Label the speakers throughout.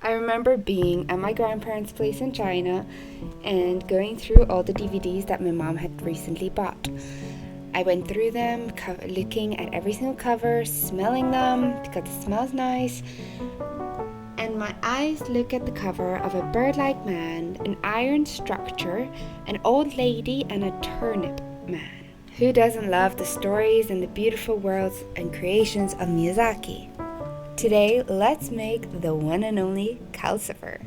Speaker 1: I remember being at my grandparents' place in China and going through all the DVDs that my mom had recently bought. I went through them, looking at every single cover, smelling them because it smells nice. And my eyes look at the cover of a bird-like man, an iron structure, an old lady, and a turnip man. Who doesn't love the stories and the beautiful worlds and creations of Miyazaki? Today, let's make the one and only Calcifer.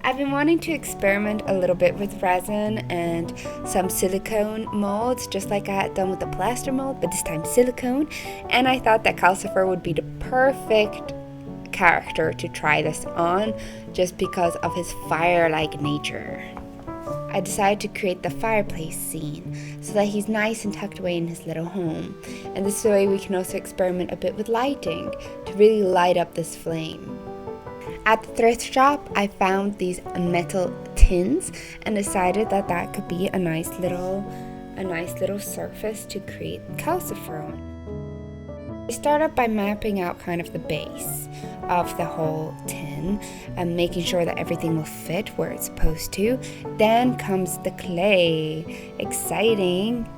Speaker 1: I've been wanting to experiment a little bit with resin and some silicone molds, just like I had done with the plaster mold, but this time silicone. And I thought that Calcifer would be the perfect character to try this on, just because of his fire-like nature. I decided to create the fireplace scene so that he's nice and tucked away in his little home. And this way we can also experiment a bit with lighting to really light up this flame. At the thrift shop, I found these metal tins and decided that that could be a nice little surface to create Calcifer on. I start up by mapping out kind of the base of the whole tin and making sure that everything will fit where it's supposed to. Then comes the clay. Exciting!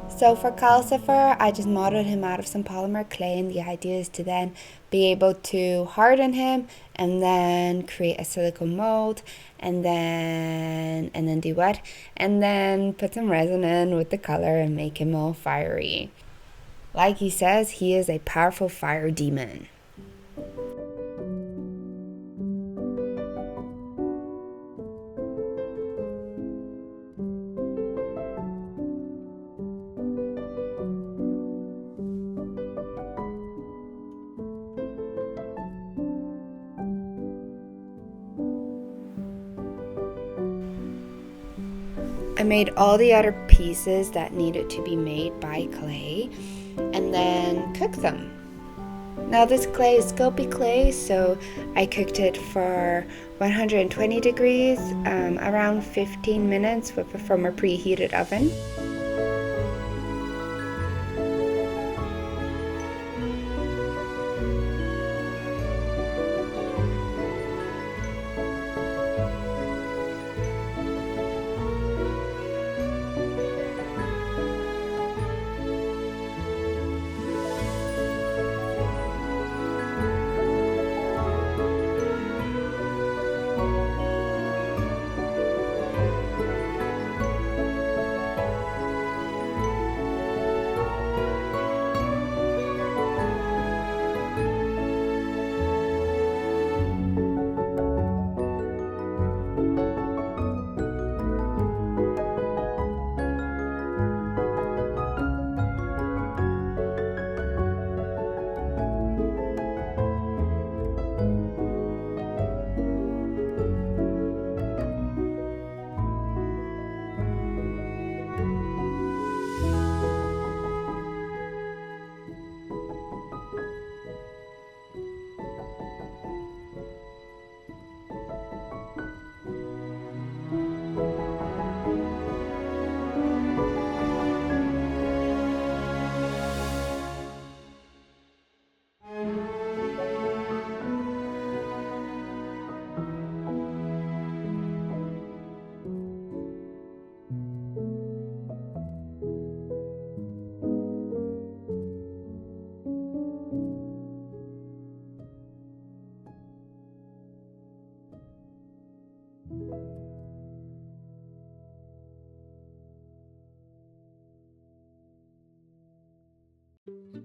Speaker 1: So for Calcifer, I just modeled him out of some polymer clay, and the idea is to then be able to harden him and then create a silicone mold and then do what? And then put some resin in with the color and make him all fiery. Like he says, he is a powerful fire demon. I made all the other pieces that needed to be made by clay and then cooked them. Now this clay is Sculpey clay, so I cooked it for 120 degrees, around 15 minutes from a preheated oven.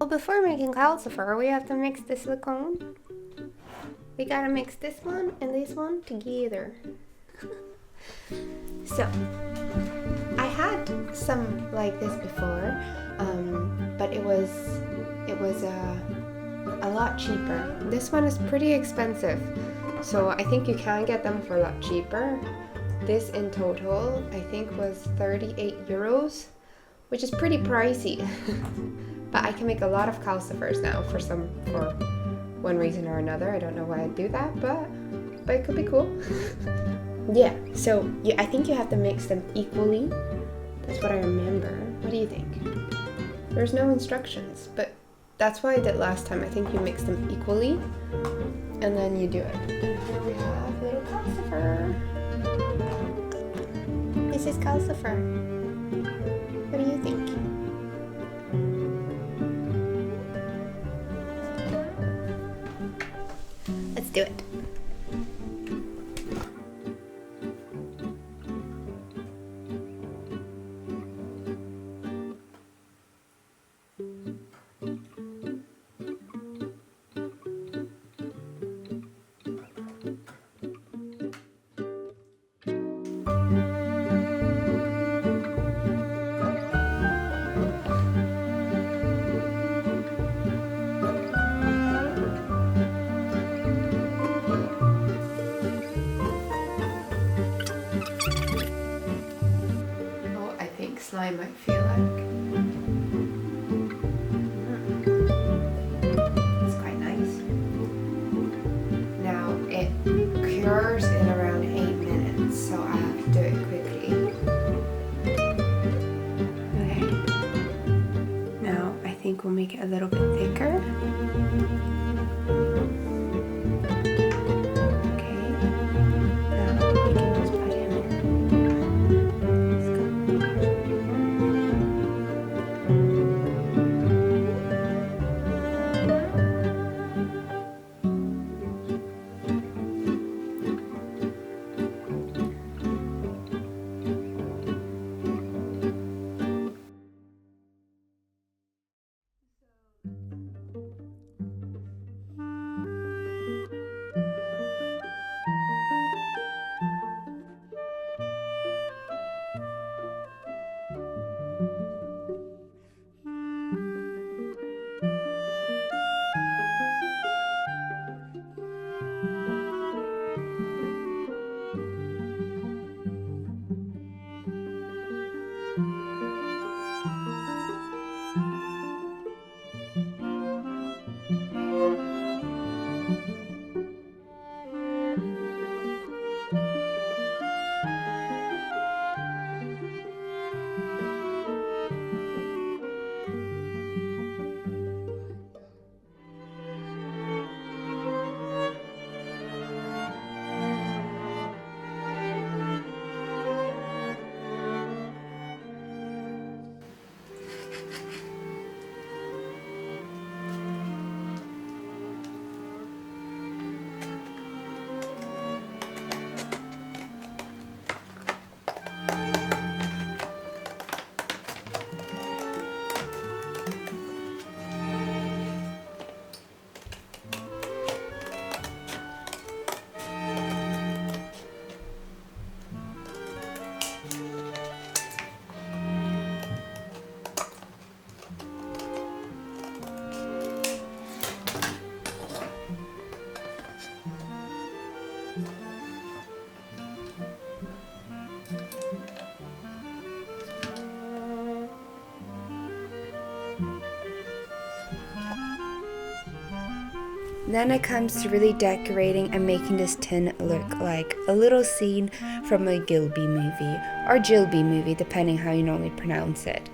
Speaker 1: Well, before making Calcifer, we have to mix the silicone. We gotta mix this one and this one together. So, I had some like this before, but it was a lot cheaper. This one is pretty expensive, so I think you can get them for a lot cheaper. This in total, I think, was 38 euros, which is pretty pricey.
Speaker 2: But I can make a lot of calcifers now for one reason or another. I don't know why I'd do that, but it could be cool. Yeah, so I think you have to mix them equally. That's what I remember. What do you think? There's no instructions, but that's what I did last time. I think you mix them equally, and then you do it. And here we have little calcifer. This is calcifer. What do you think? Let's do it. Slime might feel like. It's quite nice. Now it cures in around 8 minutes, so I have to do it quickly. Okay. Now I think we'll make it a little bit thicker.
Speaker 1: Then it comes to really decorating and making this tin look like a little scene from a Ghibli movie, or Ghibli movie, depending how you normally pronounce it.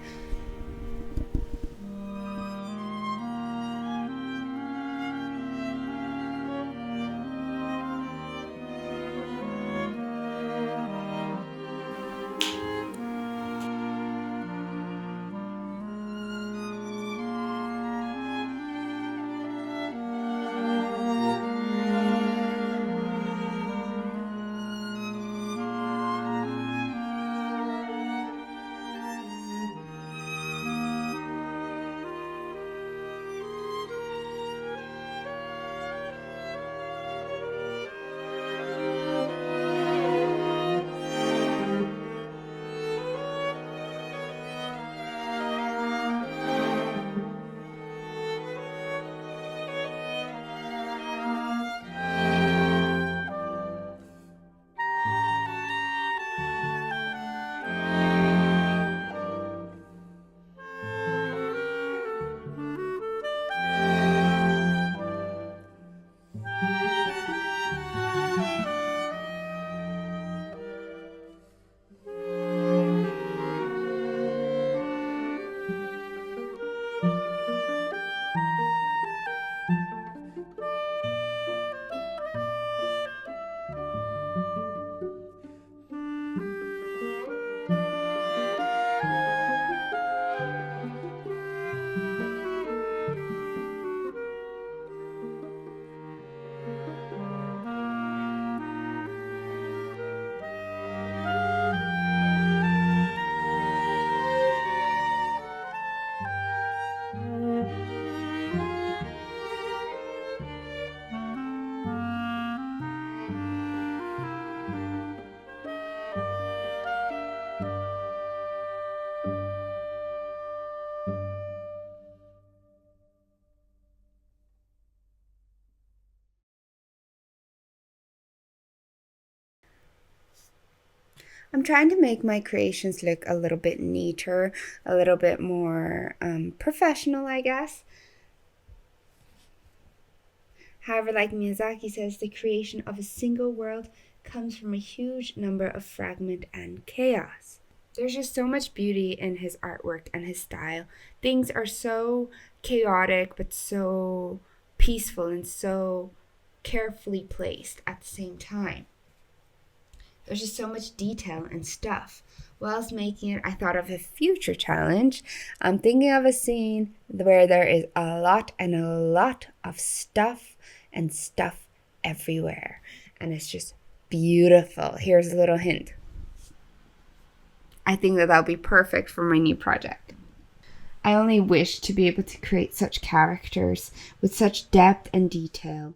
Speaker 1: I'm trying to make my creations look a little bit neater, a little bit more professional, I guess. However, like Miyazaki says, the creation of a single world comes from a huge number of fragment and chaos. There's just so much beauty in his artwork and his style. Things are so chaotic but so peaceful and so carefully placed at the same time. There's just so much detail and stuff. Whilst making it, I thought of a future challenge. I'm thinking of a scene where there is a lot and a lot of stuff and stuff everywhere. And it's just beautiful. Here's a little hint. I think that that'll be perfect for my new project. I only wish to be able to create such characters with such depth and detail.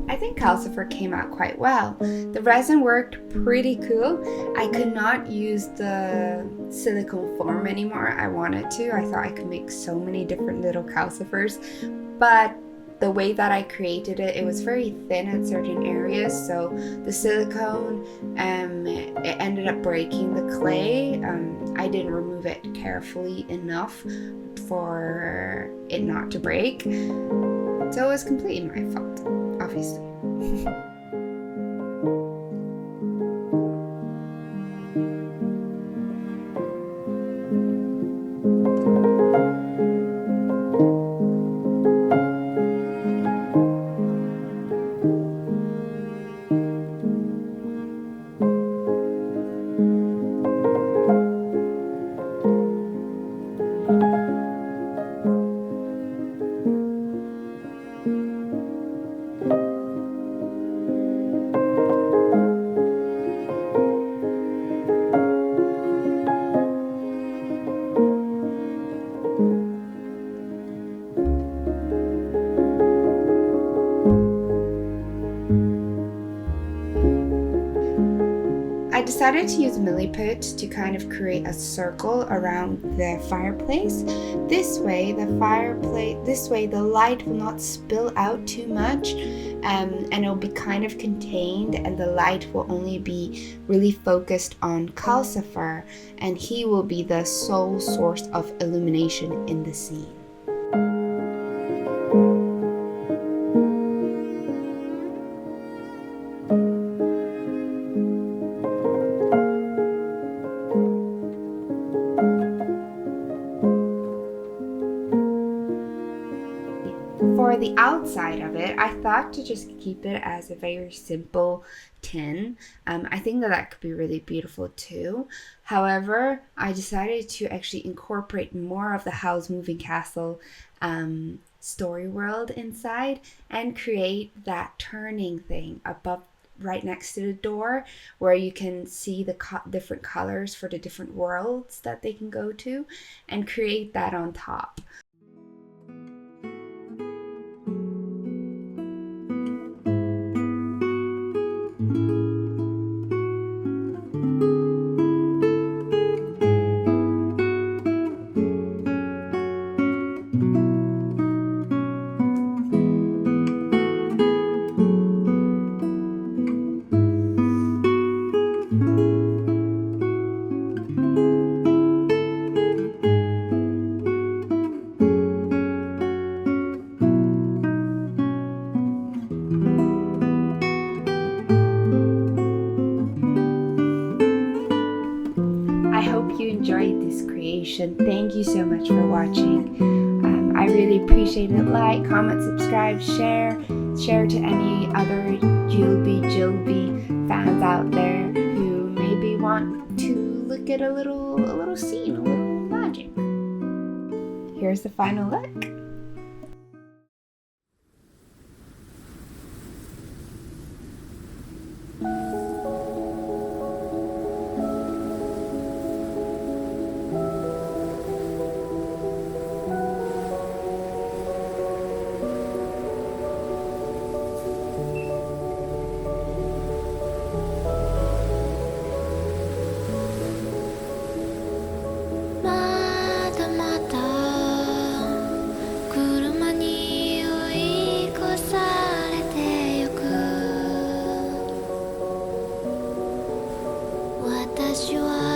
Speaker 1: I think Calcifer came out quite well. The resin worked pretty cool. I could not use the silicone form anymore. I wanted to. I thought I could make so many different little calcifers, but the way that I created it, it was very thin at certain areas, so the silicone, it ended up breaking the clay. I didn't remove it carefully enough for it not to break, so it was completely my fault, obviously. I decided to use milliput to kind of create a circle around the fireplace. This way the light will not spill out too much, and it'll be kind of contained, and the light will only be really focused on Calcifer, and he will be the sole source of illumination in the scene. For the outside of it, I thought to just keep it as a very simple tin. I think that could be really beautiful too. However, I decided to actually incorporate more of the Howl's Moving Castle story world inside and create that turning thing above, right next to the door, where you can see the different colors for the different worlds that they can go to, and create that on top. I hope you enjoyed this creation. Thank you so much for watching. I really appreciate it. Like, comment, subscribe, share to any other Ghibli fans out there who maybe want to look at a little scene, a little magic. Here's the final look.
Speaker 3: 私は